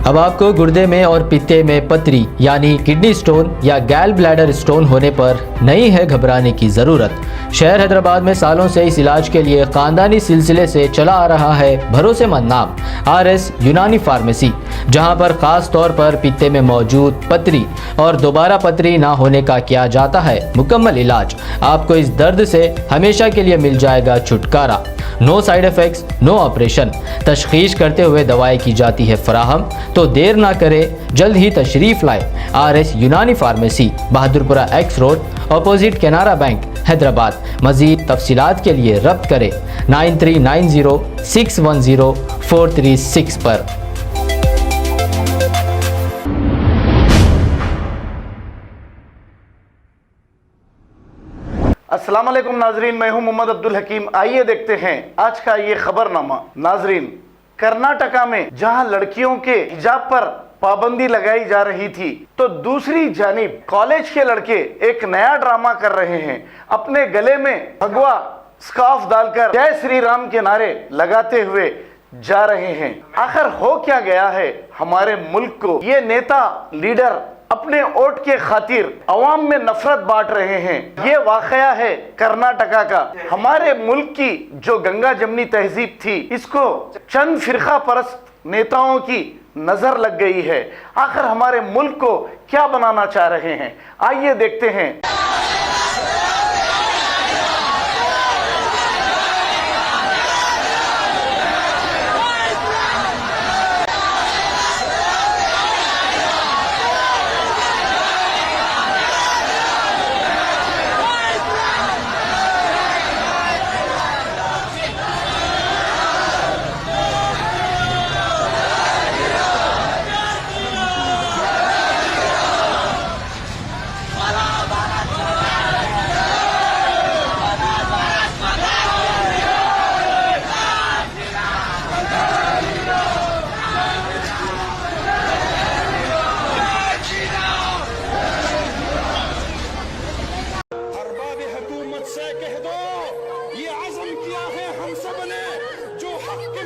अब आपको गुर्दे में और पित्ते में पथरी यानी किडनी स्टोन या गैल ब्लैडर स्टोन होने पर नहीं है घबराने की ज़रूरत। शहर हैदराबाद में सालों से इस इलाज के लिए खानदानी सिलसिले से चला आ रहा है भरोसेमंद नाम RS यूनानी फार्मेसी, जहां पर खास तौर पर पित्ते में मौजूद पथरी और दोबारा पथरी ना होने का किया जाता है मुकम्मल इलाज। आपको इस दर्द से हमेशा के लिए मिल जाएगा छुटकारा। No side effects, no operation, तशखीस करते हुए दवाएं की जाती है फराहम। तो देर ना करें, जल्द ही तशरीफ लाए RS यूनानी pharmacy, Bahadurpura X road, opposite Canara bank, Hyderabad. मज़ीद तफसीलात के लिए रब्त करें 9390610436 पर। अस्सलाम वालेकुम नाजरीन, मैं हूं मोहम्मद अब्दुल हकीम। आइए देखते हैं आज का ये खबरनामा। नाजरीन, कर्नाटका में जहां लड़कियों के हिजाब पर पाबंदी लगाई जा रही थी, तो दूसरी जानिब कॉलेज के लड़के एक नया ड्रामा कर रहे हैं। अपने गले में भगवा स्कार्फ डालकर जय श्री राम के नारे लगाते हुए जा रहे हैं। आखिर हो क्या गया है हमारे मुल्क को? ये नेता लीडर अपने वोट के खातिर अवाम में नफरत बांट रहे हैं। ये वाकया है कर्नाटका का। हमारे मुल्क की जो गंगा जमनी तहजीब थी, इसको चंद फिरका परस्त नेताओं की नजर लग गई है। आखिर हमारे मुल्क को क्या बनाना चाह रहे हैं, आइए देखते हैं।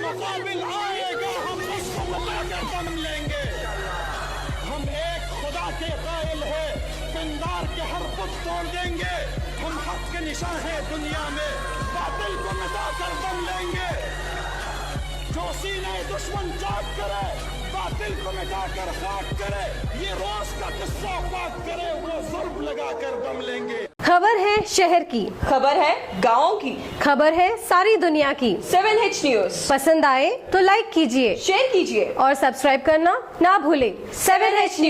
मुकाबिल आएगा, हम उसको मुकाबिल दम लेंगे। हम एक खुदा के कायल है, पिंदार के हर बुत तोड़ देंगे। हम हक के निशान है दुनिया में, बातिल को मिटा कर दम लेंगे। जो सीने दुश्मन जाग करे, बातिल को मिटा कर खाक करे, ये रोज का किस्सा पाक करे, वो जुर्म लगा कर दम लेंगे। खबर है शहर की, खबर है गाँव की, खबर है सारी दुनिया की। 7H न्यूज पसंद आए तो लाइक कीजिए, शेयर कीजिए और सब्सक्राइब करना ना भूलें। 7H news.